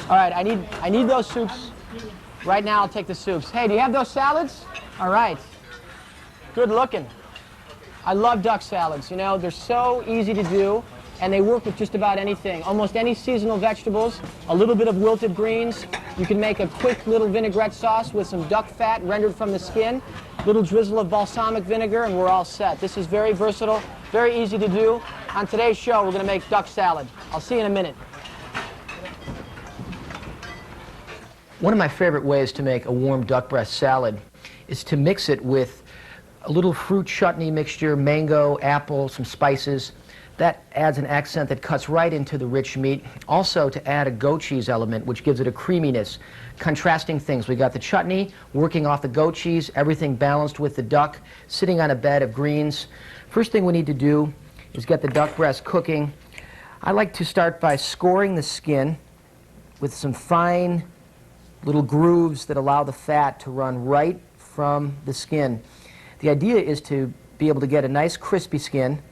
All right, I need those soups. Right now, I'll take the soups. Hey, do you have those salads? All right. Good looking. I love duck salads. You know, they're so easy to do, and they work with just about anything. Almost any seasonal vegetables, a little bit of wilted greens. You can make a quick little vinaigrette sauce with some duck fat rendered from the skin, little drizzle of balsamic vinegar, and we're all set. This is very versatile, very easy to do. On today's show, we're going to make duck salad. I'll see you in a minute. One of my favorite ways to make a warm duck breast salad is to mix it with a little fruit chutney mixture, mango, apple, some spices. That adds an accent that cuts right into the rich meat. Also to add a goat cheese element, which gives it a creaminess. Contrasting things. We got the chutney working off the goat cheese, everything balanced with the duck, sitting on a bed of greens. First thing we need to do is get the duck breast cooking. I like to start by scoring the skin with some fine little grooves that allow the fat to run right from the skin. The idea is to be able to get a nice crispy skin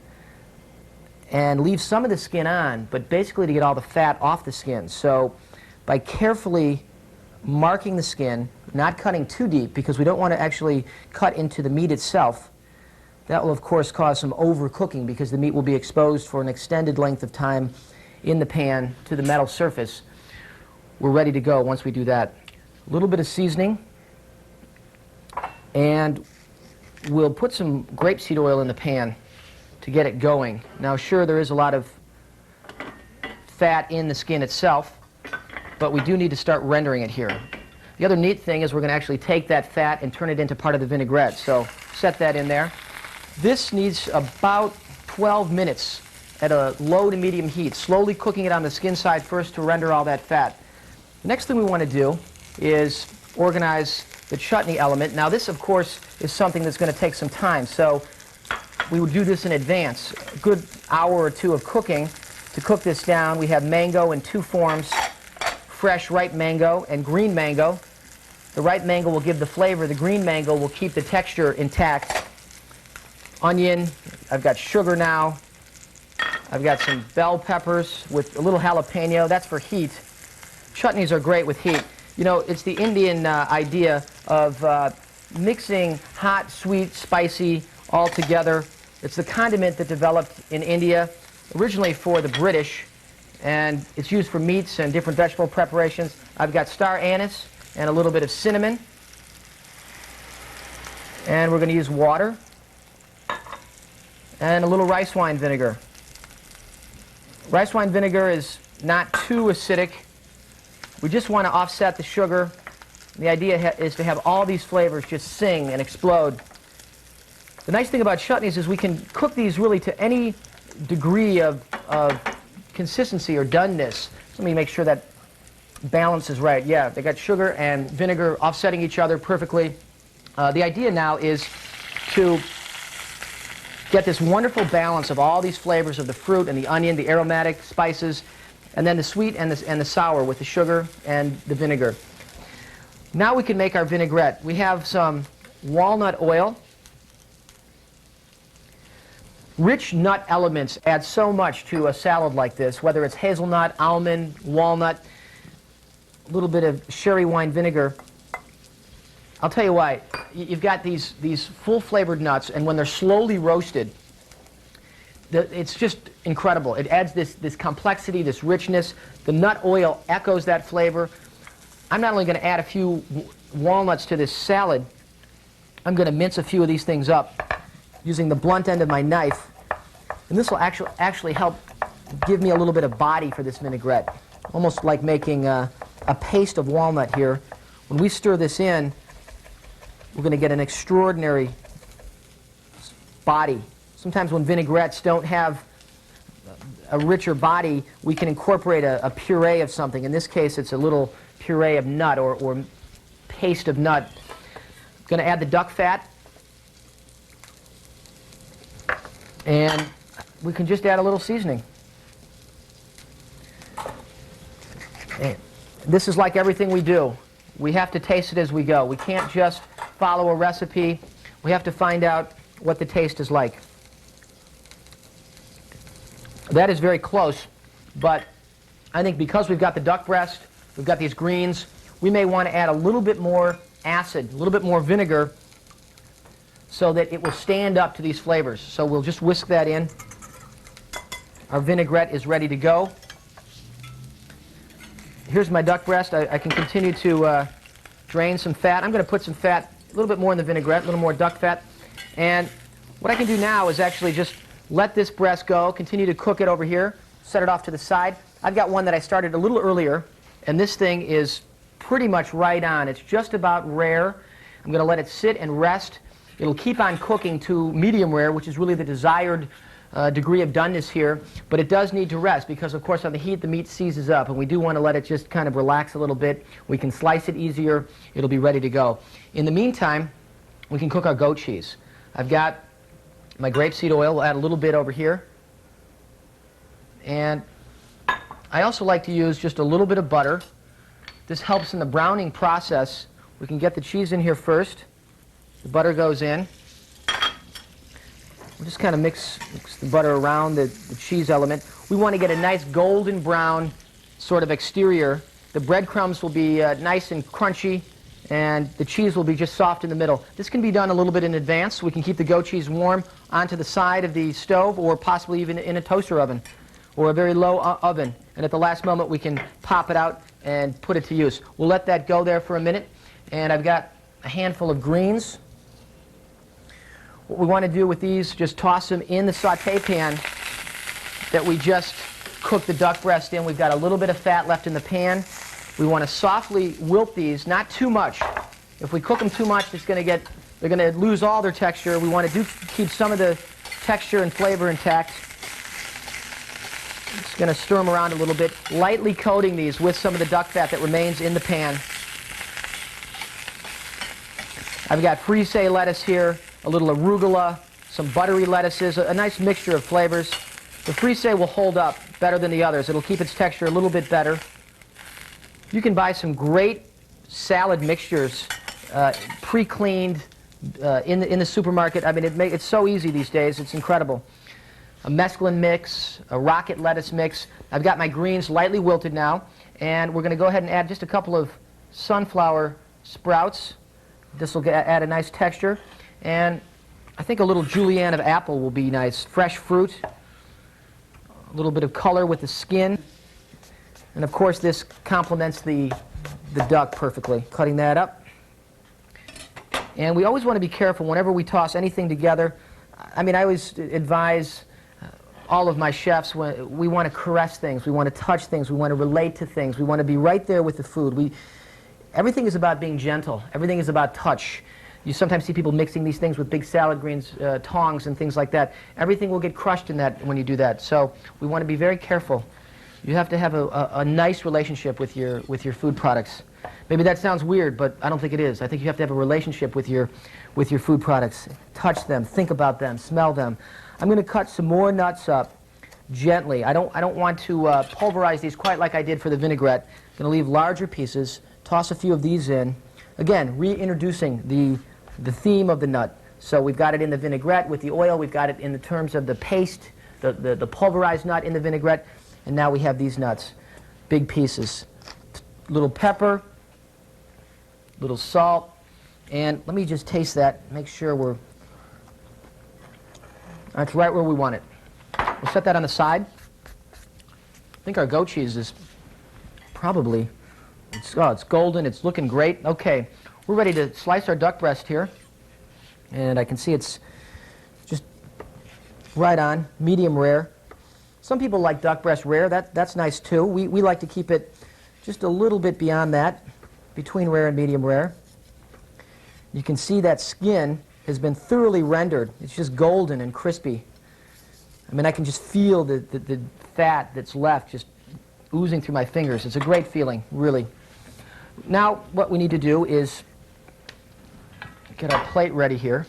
and leave some of the skin on, but basically to get all the fat off the skin. So by carefully marking the skin, not cutting too deep because we don't want to actually cut into the meat itself, that will of course cause some overcooking because the meat will be exposed for an extended length of time in the pan to the metal surface. We're ready to go once we do that. A little bit of seasoning, and we'll put some grapeseed oil in the pan to get it going. Now sure, there is a lot of fat in the skin itself, but we do need to start rendering it here. The other neat thing is we're going to actually take that fat and turn it into part of the vinaigrette, so set that in there. This needs about 12 minutes at a low to medium heat, slowly cooking it on the skin side first to render all that fat. The next thing we want to do is organize the chutney element. Now this, of course, is something that's going to take some time, so we would do this in advance. A good hour or two of cooking to cook this down. We have mango in two forms, fresh ripe mango and green mango. The ripe mango will give the flavor. The green mango will keep the texture intact. Onion, I've got sugar now. I've got some bell peppers with a little jalapeno. That's for heat. Chutneys are great with heat. You know, it's the Indian idea of mixing hot, sweet, spicy all together. It's the condiment that developed in India, originally for the British, and it's used for meats and different vegetable preparations. I've got star anise and a little bit of cinnamon. And we're going to use water and a little rice wine vinegar. Rice wine vinegar is not too acidic. We just want to offset the sugar. The idea is to have all these flavors just sing and explode. The nice thing about chutneys is we can cook these really to any degree of consistency or doneness. Let me make sure that balance is right. Yeah, they got sugar and vinegar offsetting each other perfectly. The idea now is to get this wonderful balance of all these flavors of the fruit and the onion, the aromatic spices, and then the sweet and the sour with the sugar and the vinegar. Now we can make our vinaigrette. We have some walnut oil. Rich nut elements add so much to a salad like this, whether it's hazelnut, almond, walnut, a little bit of sherry wine vinegar. I'll tell you why. You've got these full-flavored nuts, and when they're slowly roasted, it's just incredible. It adds this complexity, this richness. The nut oil echoes that flavor. I'm not only going to add a few walnuts to this salad, I'm going to mince a few of these things up using the blunt end of my knife. And this will actually help give me a little bit of body for this vinaigrette. Almost like making a paste of walnut here. When we stir this in, we're going to get an extraordinary body. Sometimes when vinaigrettes don't have a richer body, we can incorporate a puree of something. In this case, it's a little puree of nut or paste of nut. I'm going to add the duck fat. And we can just add a little seasoning. And this is like everything we do. We have to taste it as we go. We can't just follow a recipe. We have to find out what the taste is like. That is very close, but I think because we've got the duck breast, We've got these greens. We may want to add a little bit more acid, a little bit more vinegar, so that it will stand up to these flavors. So we'll just whisk that in. Our vinaigrette is ready to go. Here's my duck breast. I can continue to drain some fat. I'm going to put some fat, a little bit more in the vinaigrette, a little more duck fat. And what I can do now is actually just let this breast go, continue to cook it over here, set it off to the side. I've got one that I started a little earlier, and this thing is pretty much right on. It's just about rare. I'm going to let it sit and rest. It'll keep on cooking to medium rare, which is really the desired degree of doneness here, but it does need to rest because, of course, on the heat the meat seizes up, and we do want to let it just kind of relax a little bit. We can slice it easier. It'll be ready to go. In the meantime, we can cook our goat cheese. I've got my grapeseed oil. We'll add a little bit over here. And I also like to use just a little bit of butter. This helps in the browning process. We can get the cheese in here first. The butter goes in. We'll just kind of mix the butter around the cheese element. We want to get a nice golden brown sort of exterior. The breadcrumbs will be nice and crunchy, and the cheese will be just soft in the middle. This can be done a little bit in advance. We can keep the goat cheese warm onto the side of the stove, or possibly even in a toaster oven or a very low oven. And at the last moment, we can pop it out and put it to use. We'll let that go there for a minute. And I've got a handful of greens. What we want to do with these, just toss them in the saute pan that we just cooked the duck breast in. We've got a little bit of fat left in the pan. We want to softly wilt these, not too much. If we cook them too much, they're going to lose all their texture. We want to keep some of the texture and flavor intact. Just going to stir them around a little bit, lightly coating these with some of the duck fat that remains in the pan. I've got frise lettuce here, a little arugula, some buttery lettuces, a nice mixture of flavors. The frise will hold up better than the others. It'll keep its texture a little bit better. You can buy some great salad mixtures, pre-cleaned in the supermarket. I mean, it's so easy these days. It's incredible. A mesclun mix, a rocket lettuce mix. I've got my greens lightly wilted now, and we're going to go ahead and add just a couple of sunflower sprouts. This will add a nice texture. And I think a little julienne of apple will be nice. Fresh fruit, a little bit of color with the skin. And of course this complements the duck perfectly. Cutting that up. And we always want to be careful whenever we toss anything together. I mean, I always advise all of my chefs, we want to caress things, we want to touch things, we want to relate to things, we want to be right there with the food. Everything is about being gentle. Everything is about touch. You sometimes see people mixing these things with big salad greens, tongs and things like that. Everything will get crushed in that when you do that. So we want to be very careful. You have to have a nice relationship with your food products. Maybe that sounds weird, but I don't think it is. I think you have to have a relationship with your food products. Touch them, think about them, smell them. I'm going to cut some more nuts up gently. I don't want to pulverize these quite like I did for the vinaigrette. I'm going to leave larger pieces, toss a few of these in. Again, reintroducing the theme of the nut. So we've got it in the vinaigrette with the oil. We've got it in the terms of the paste, the pulverized nut in the vinaigrette. And now we have these nuts, big pieces. Little pepper, little salt, and let me just taste that, make sure that's right where we want it. We'll set that on the side. I think our goat cheese is probably, it's golden, it's looking great. Okay, we're ready to slice our duck breast here, and I can see it's just right on, medium rare. Some people like duck breast rare. That's nice too. We like to keep it just a little bit beyond that, between rare and medium rare. You can see that skin has been thoroughly rendered. It's just golden and crispy. I mean, I can just feel the fat that's left just oozing through my fingers. It's a great feeling, really. Now what we need to do is get our plate ready here.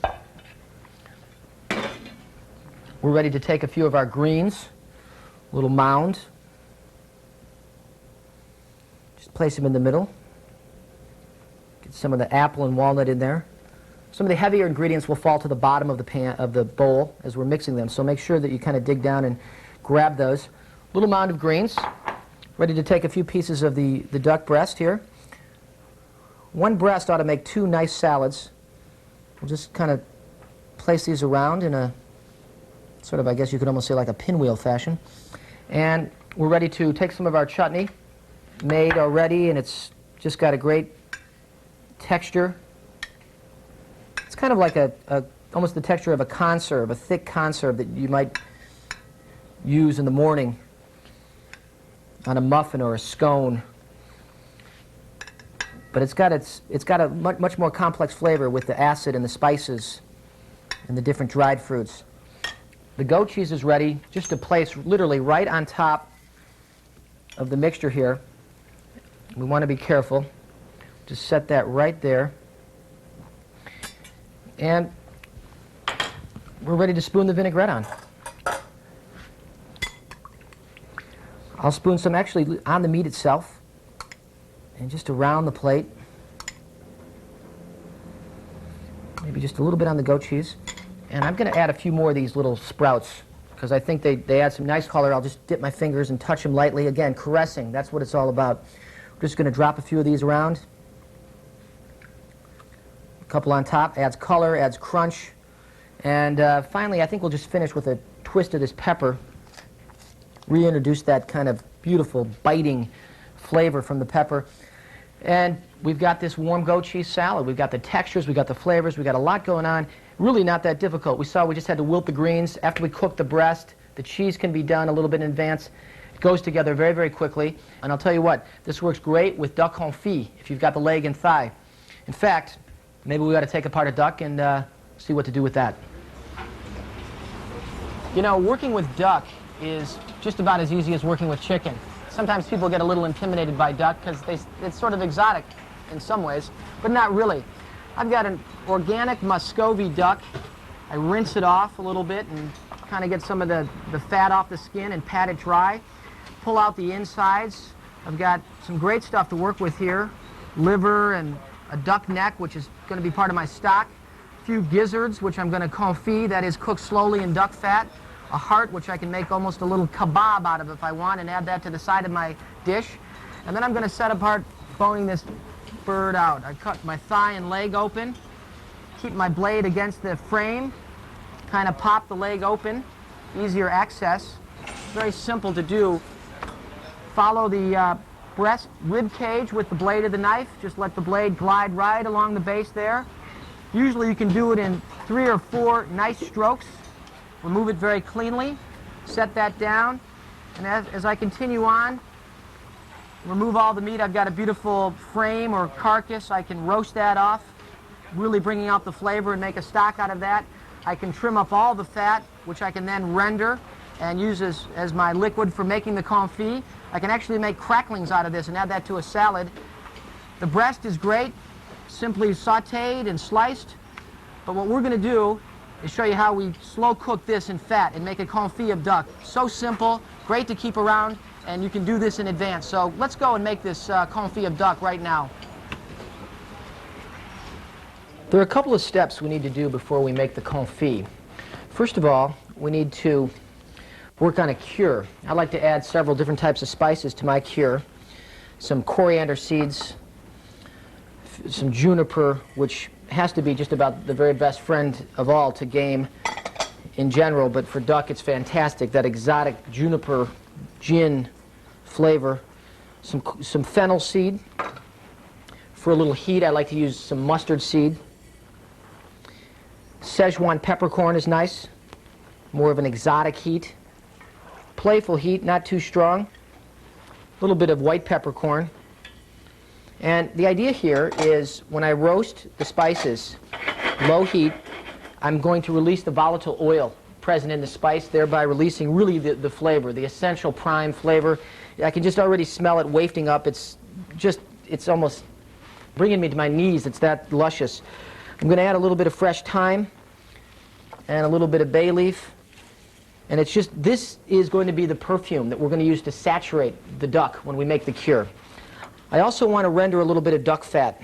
We're ready to take a few of our greens, a little mound. Just place them in the middle. Get some of the apple and walnut in there. Some of the heavier ingredients will fall to the bottom of the bowl as we're mixing them, so make sure that you kind of dig down and grab those. Little mound of greens. Ready to take a few pieces of the duck breast here. One breast ought to make two nice salads. We'll just kind of place these around in a sort of, I guess you could almost say like a pinwheel fashion. And we're ready to take some of our chutney, made already, and it's just got a great texture. It's kind of like almost the texture of a conserve, a thick conserve that you might use in the morning on a muffin or a scone. But it's got a much more complex flavor with the acid and the spices and the different dried fruits. The goat cheese is ready just to place literally right on top of the mixture here. We want to be careful. Just set that right there. And we're ready to spoon the vinaigrette on. I'll spoon some actually on the meat itself and just around the plate. Maybe just a little bit on the goat cheese. And I'm going to add a few more of these little sprouts because I think they add some nice color. I'll just dip my fingers and touch them lightly. Again, caressing. That's what it's all about. We're just going to drop a few of these around. A couple on top. Adds color, adds crunch. And finally, I think we'll just finish with a twist of this pepper. Reintroduce that kind of beautiful, biting flavor from the pepper. And we've got this warm goat cheese salad. We've got the textures, we've got the flavors, we've got a lot going on. Really not that difficult. We saw we just had to wilt the greens. After we cook the breast, the cheese can be done a little bit in advance. It goes together very, very quickly. And I'll tell you what, this works great with duck confit if you've got the leg and thigh. In fact, maybe we ought to take apart a duck and see what to do with that. You know, working with duck is just about as easy as working with chicken. Sometimes people get a little intimidated by duck because it's sort of exotic in some ways, but not really. I've got an organic Muscovy duck. I rinse it off a little bit and kind of get some of the fat off the skin and pat it dry. Pull out the insides. I've got some great stuff to work with here. Liver and a duck neck, which is going to be part of my stock. A few gizzards, which I'm going to confit, that is cooked slowly in duck fat. A heart, which I can make almost a little kebab out of if I want, and add that to the side of my dish. And then I'm going to set apart boning this bird out. I cut my thigh and leg open, keep my blade against the frame, kind of pop the leg open, easier access. Very simple to do. Follow the breast rib cage with the blade of the knife. Just let the blade glide right along the base there. Usually you can do it in 3 or 4 nice strokes. Remove it very cleanly, set that down, and as I continue on, remove all the meat. I've got a beautiful frame or carcass. I can roast that off, really bringing out the flavor and make a stock out of that. I can trim up all the fat, which I can then render and use as my liquid for making the confit. I can actually make cracklings out of this and add that to a salad. The breast is great, simply sauteed and sliced, but what we're going to do is show you how we slow cook this in fat and make a confit of duck. So simple, great to keep around, and you can do this in advance. So let's go and make this confit of duck right now. There are a couple of steps we need to do before we make the confit. First of all, we need to work on a cure. I like to add several different types of spices to my cure. Some coriander seeds, some juniper, which has to be just about the very best friend of all to game in general, but for duck it's fantastic, that exotic juniper gin flavor. Some fennel seed. For a little heat, I like to use some mustard seed. Szechuan peppercorn is nice, more of an exotic heat. Playful heat, not too strong. A little bit of white peppercorn. And the idea here is when I roast the spices, low heat, I'm going to release the volatile oil present in the spice, thereby releasing really the flavor, the essential prime flavor. I can just already smell it wafting up. It's almost bringing me to my knees. It's that luscious. I'm going to add a little bit of fresh thyme and a little bit of bay leaf. And it's just, this is going to be the perfume that we're going to use to saturate the duck when we make the cure. I also want to render a little bit of duck fat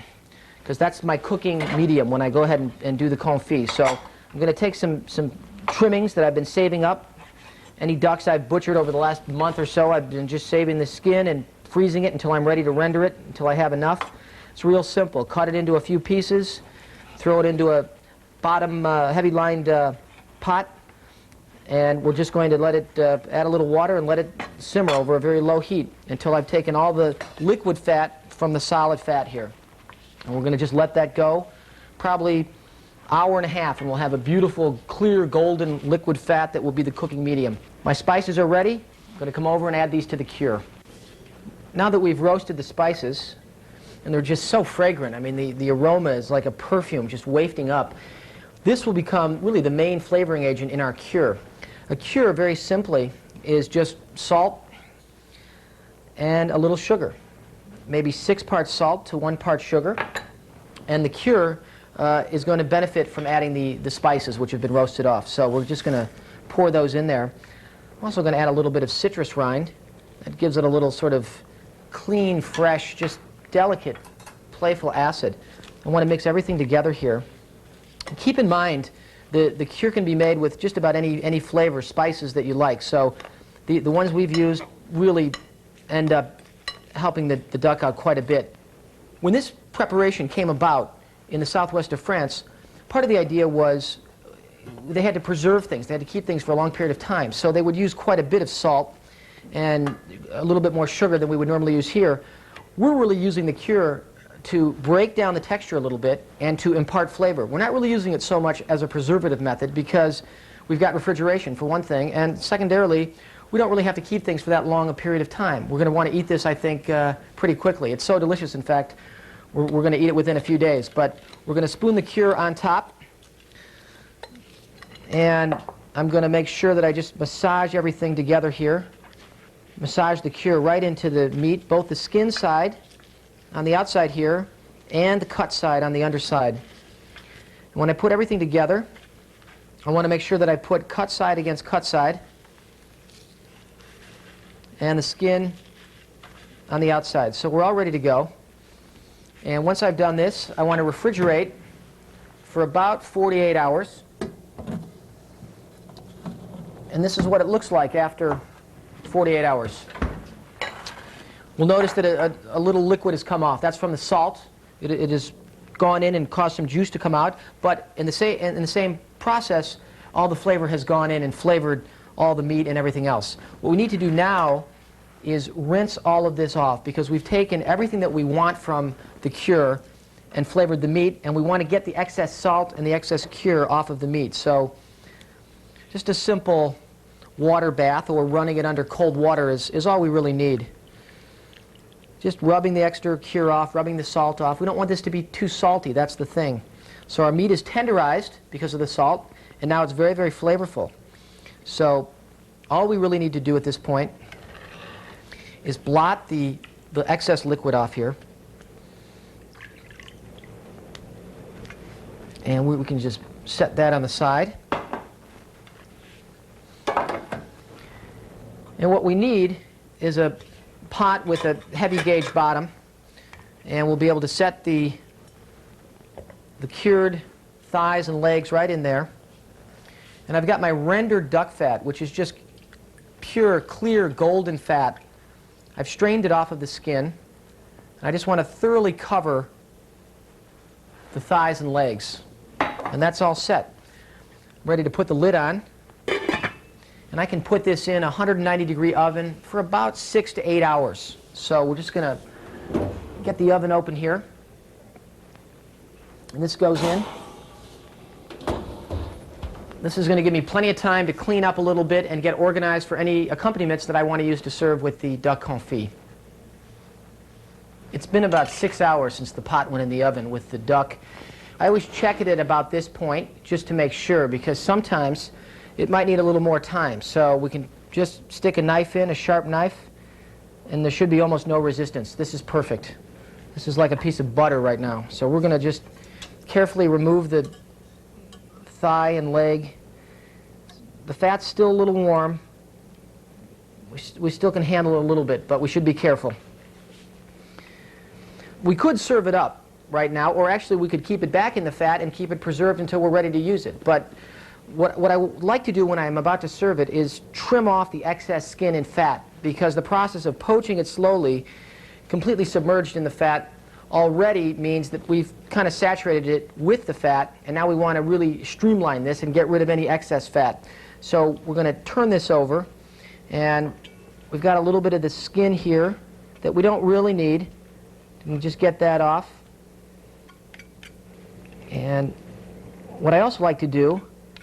because that's my cooking medium when I go ahead and do the confit. So I'm going to take some trimmings that I've been saving up Any ducks I've butchered over the last month or so, I've been just saving the skin and freezing it until I'm ready to render it, until I have enough. It's real simple. Cut it into a few pieces, throw it into a bottom heavy-lined pot, and we're just going to let it add a little water and let it simmer over a very low heat until I've taken all the liquid fat from the solid fat here. And we're going to just let that go, probably hour and a half, and we'll have a beautiful, clear, golden liquid fat that will be the cooking medium. My spices are ready. I'm going to come over and add these to the cure. Now that we've roasted the spices, and they're just so fragrant, I mean, the aroma is like a perfume just wafting up, this will become really the main flavoring agent in our cure. A cure, very simply, is just salt and a little sugar. Maybe 6 parts salt to 1 part sugar. And the cure is going to benefit from adding the spices, which have been roasted off. So we're just going to pour those in there. I'm also going to add a little bit of citrus rind. That gives it a little sort of clean, fresh, just delicate, playful acid. I want to mix everything together here. And keep in mind, the cure can be made with just about any flavor, spices that you like. So the ones we've used really end up helping the duck out quite a bit. When this preparation came about in the southwest of France, part of the idea was they had to preserve things. They had to keep things for a long period of time. So they would use quite a bit of salt and a little bit more sugar than we would normally use here. We're really using the cure to break down the texture a little bit and to impart flavor. We're not really using it so much as a preservative method because we've got refrigeration, for one thing, and secondarily, we don't really have to keep things for that long a period of time. We're going to want to eat this, I think, pretty quickly. It's so delicious, in fact, we're going to eat it within a few days. But we're going to spoon the cure on top, and I'm going to make sure that I just massage everything together here. Massage the cure right into the meat, both the skin side on the outside here and the cut side on the underside. And when I put everything together, I want to make sure that I put cut side against cut side and the skin on the outside. So we're all ready to go. And once I've done this, I want to refrigerate for about 48 hours. And this is what it looks like after 48 hours. We'll notice that a little liquid has come off. That's from the salt. It has gone in and caused some juice to come out. But in the same process, all the flavor has gone in and flavored all the meat and everything else. What we need to do now is rinse all of this off because we've taken everything that we want from the cure and flavored the meat, and we want to get the excess salt and the excess cure off of the meat. So just a simple water bath or running it under cold water is all we really need. Just rubbing the extra cure off, rubbing the salt off. We don't want this to be too salty, that's the thing. So our meat is tenderized because of the salt, and now it's very, very flavorful. So all we really need to do at this point is blot the excess liquid off here. And we can just set that on the side. And what we need is a pot with a heavy gauge bottom, and we'll be able to set the cured thighs and legs right in there. And I've got my rendered duck fat, which is just pure, clear, golden fat. I've strained it off of the skin, and I just want to thoroughly cover the thighs and legs. And that's all set. I'm ready to put the lid on. And I can put this in a 190-degree oven for about 6 to 8 hours. So we're just going to get the oven open here. And this goes in. This is going to give me plenty of time to clean up a little bit and get organized for any accompaniments that I want to use to serve with the duck confit. It's been about 6 hours since the pot went in the oven with the duck. I always check it at about this point just to make sure, because sometimes it might need a little more time. So we can just stick a knife in, a sharp knife, and there should be almost no resistance. This is perfect. This is like a piece of butter right now. So we're going to just carefully remove the thigh and leg. The fat's still a little warm. We still can handle it a little bit, but we should be careful. We could serve it up right now, or actually we could keep it back in the fat and keep it preserved until we're ready to use it. But what I like to do when I'm about to serve it is trim off the excess skin and fat, because the process of poaching it slowly, completely submerged in the fat, already means that we've kind of saturated it with the fat, and now we want to really streamline this and get rid of any excess fat. So we're going to turn this over, and we've got a little bit of the skin here that we don't really need. We can just get that off. And what I also like to do,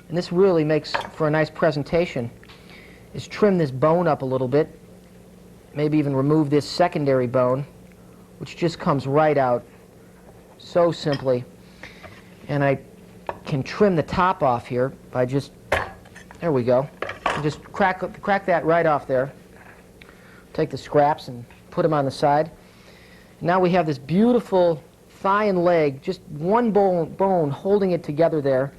and this really makes for a nice presentation, is trim this bone up a little bit, maybe even remove this secondary bone, which just comes right out so simply. And I can trim the top off here by just, there we go, and just crack that right off there. Take the scraps and put them on the side. Now we have this beautiful thigh and leg, just one bone holding it together there.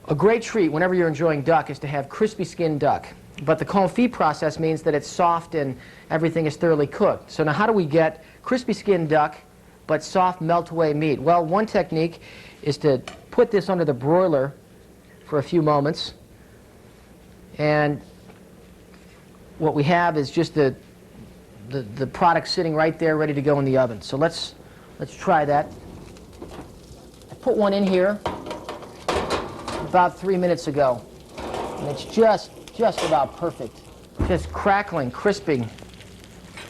A great treat whenever you're enjoying duck is to have crispy skinned duck. But the confit process means that it's soft and everything is thoroughly cooked. So now how do we get crispy skinned duck but soft melt-away meat? Well, one technique is to put this under the broiler for a few moments. And what we have is just the product sitting right there ready to go in the oven. So let's try that. I put one in here about 3 minutes ago, and it's just about perfect. Just crackling, crisping,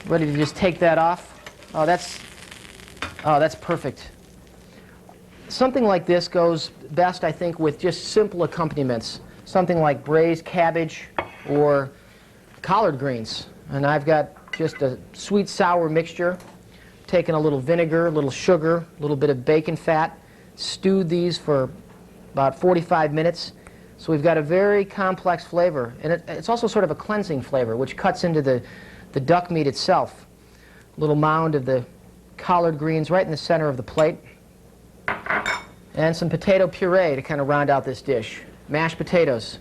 ready to just take that off. Oh, that's perfect. Something like this goes best, I think, with just simple accompaniments. Something like braised cabbage or collard greens. And I've got just a sweet sour mixture. Taken a little vinegar, a little sugar, a little bit of bacon fat, stewed these for about 45 minutes. So we've got a very complex flavor, and it's also sort of a cleansing flavor, which cuts into the duck meat itself. A little mound of the collard greens right in the center of the plate, and some potato puree to kind of round out this dish. Mashed potatoes.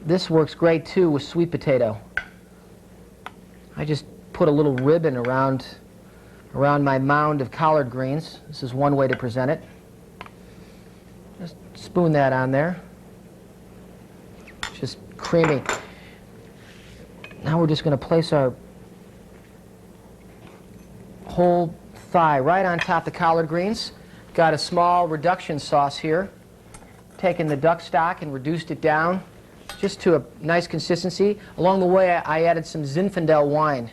This works great too with sweet potato. I just put a little ribbon around my mound of collard greens. This is one way to present it. Just spoon that on there. Just creamy. Now we're just going to place our whole thigh right on top of the collard greens. Got a small reduction sauce here. Taken the duck stock and reduced it down just to a nice consistency. Along the way, I added some Zinfandel wine.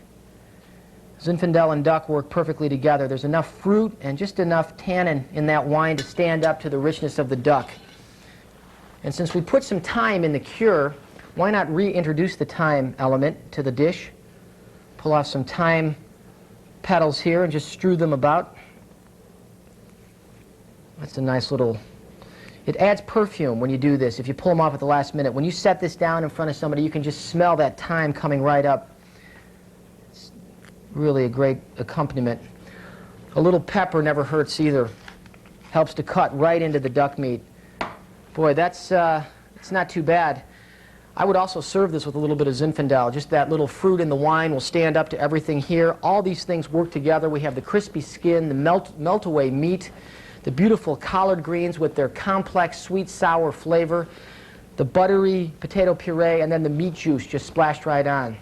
Zinfandel and duck work perfectly together. There's enough fruit and just enough tannin in that wine to stand up to the richness of the duck. And since we put some thyme in the cure, why not reintroduce the thyme element to the dish? Pull off some thyme petals here and just strew them about. That's a nice little... It adds perfume when you do this, if you pull them off at the last minute. When you set this down in front of somebody, you can just smell that thyme coming right up. Really a great accompaniment. A little pepper never hurts either. Helps to cut right into the duck meat. Boy, it's not too bad. I would also serve this with a little bit of Zinfandel. Just that little fruit in the wine will stand up to everything here. All these things work together. We have the crispy skin, the melt-away meat, the beautiful collard greens with their complex sweet sour flavor, the buttery potato puree, and then the meat juice just splashed right on.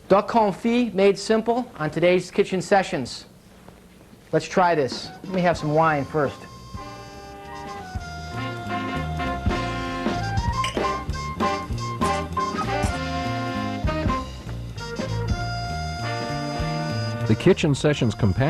Duck confit made simple on today's Kitchen Sessions. Let's try this. Let me have some wine first. The Kitchen Sessions companion